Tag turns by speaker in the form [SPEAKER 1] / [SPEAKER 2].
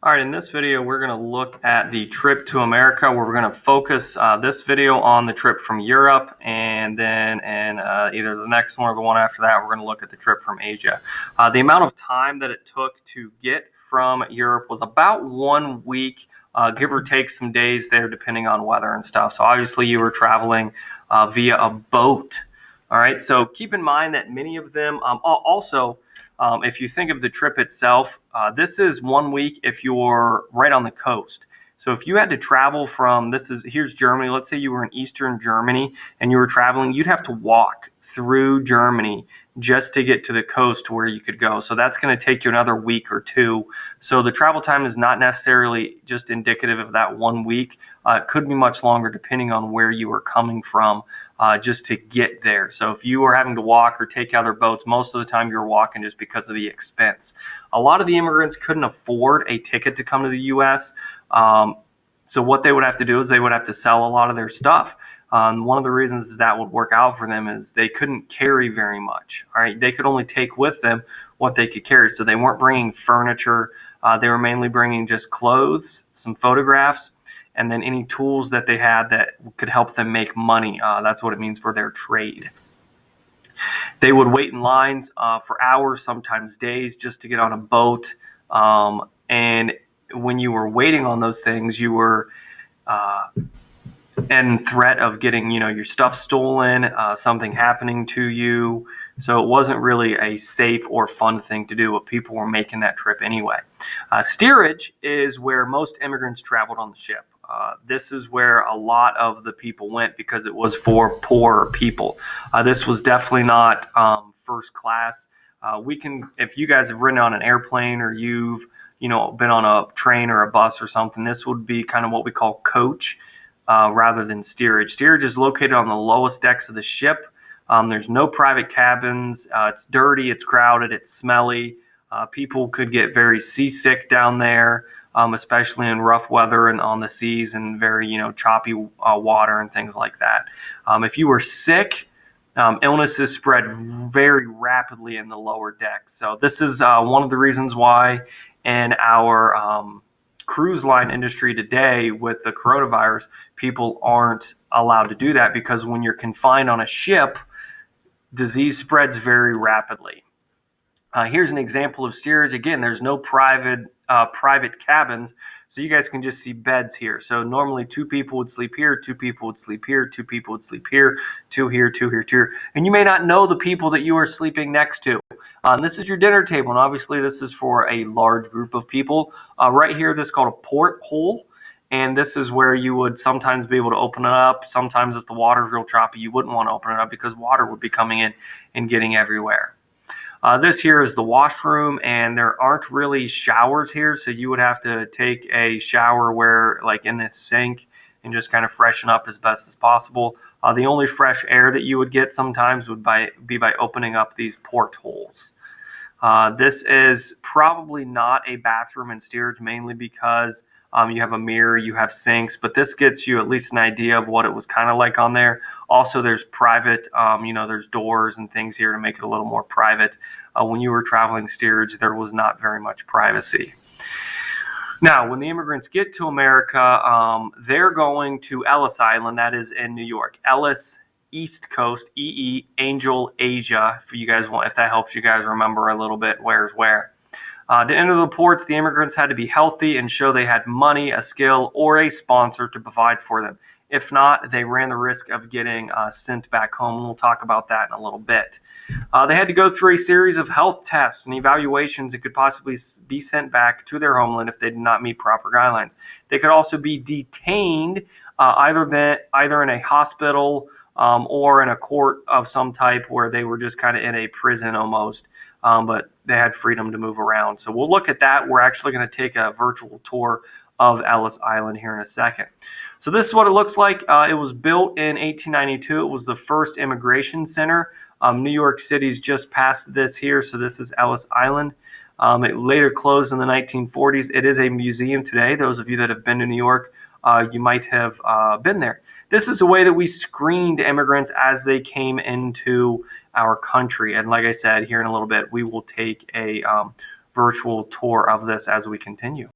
[SPEAKER 1] All right, in this video, we're going to look at the trip to America, where we're going to focus this video on the trip from Europe, and then in either the next one or the one after that, we're going to look at the trip from Asia. The amount of time that it took to get from Europe was about 1 week, give or take some days there, depending on weather and stuff. So obviously you were traveling via a boat. All right, so keep in mind that many of them if you think of the trip itself, this is 1 week if you're right on the coast. So if you had to travel from, here's Germany, let's say you were in Eastern Germany and you were traveling, you'd have to walk through Germany just to get to the coast where you could go. So that's going to take you another week or two. So the travel time is not necessarily just indicative of that 1 week. It could be much longer depending on where you were coming from just to get there. So if you were having to walk or take other boats, most of the time you're walking just because of the expense. A lot of the immigrants couldn't afford a ticket to come to the U.S., so what they would have to do is they would have to sell a lot of their stuff. One of the reasons that would work out for them is they couldn't carry very much. All right, they could only take with them what they could carry. So they weren't bringing furniture. They were mainly bringing just clothes, some photographs, and then any tools that they had that could help them make money. That's what it means for their trade. They would wait in lines for hours, sometimes days, just to get on a boat. And when you were waiting on those things, you were in threat of getting, your stuff stolen, something happening to you. So it wasn't really a safe or fun thing to do, but people were making that trip anyway. Steerage is where most immigrants traveled on the ship. This is where a lot of the people went because it was for poorer people. This was definitely not first class. If you guys have ridden on an airplane or you've been on a train or a bus or something, this would be kind of what we call coach rather than steerage. Steerage is located on the lowest decks of the ship. There's no private cabins. It's dirty, it's crowded, it's smelly. People could get very seasick down there, especially in rough weather and on the seas and very, choppy water and things like that. If you were sick, illnesses spread very rapidly in the lower decks. So this is one of the reasons why in our cruise line industry today with the coronavirus, people aren't allowed to do that, because when you're confined on a ship, disease spreads very rapidly. Here's an example of steerage. Again, there's no private cabins, so you guys can just see beds here. So normally 2 people would sleep here, 2 people would sleep here, 2 people would sleep here, 2 here, 2 here, 2 here. And you may not know the people that you are sleeping next to. This is your dinner table, and obviously this is for a large group of people. Right here, this is called a porthole. And this is where you would sometimes be able to open it up. Sometimes if the water's real choppy, you wouldn't want to open it up because water would be coming in and getting everywhere. This here is the washroom, and there aren't really showers here, so you would have to take a shower in this sink and just kind of freshen up as best as possible. The only fresh air that you would get sometimes would be by opening up these portholes. This is probably not a bathroom in steerage, mainly because you have a mirror, you have sinks, but this gets you at least an idea of what it was kind of like on there. Also, there's private, there's doors and things here to make it a little more private. When you were traveling steerage, there was not very much privacy. Now, when the immigrants get to America, they're going to Ellis Island, that is in New York. Ellis, East Coast, Angel, Asia, if that helps you guys remember a little bit where's where. To enter the ports, the immigrants had to be healthy and show they had money, a skill, or a sponsor to provide for them. If not, they ran the risk of getting sent back home, and we'll talk about that in a little bit. They had to go through a series of health tests and evaluations and could possibly be sent back to their homeland if they did not meet proper guidelines. They could also be detained either in a hospital or in a court of some type where they were just kind of in a prison almost. But they had freedom to move around. So we'll look at that. We're actually going to take a virtual tour of Ellis Island here in a second. So this is what it looks like. It was built in 1892. It was the first immigration center. New York City's just passed this here, so this is Ellis Island. It later closed in the 1940s. It is a museum today. Those of you that have been to New York, you might have been there. This is a way that we screened immigrants as they came into our country. And like I said, here in a little bit, we will take a virtual tour of this as we continue.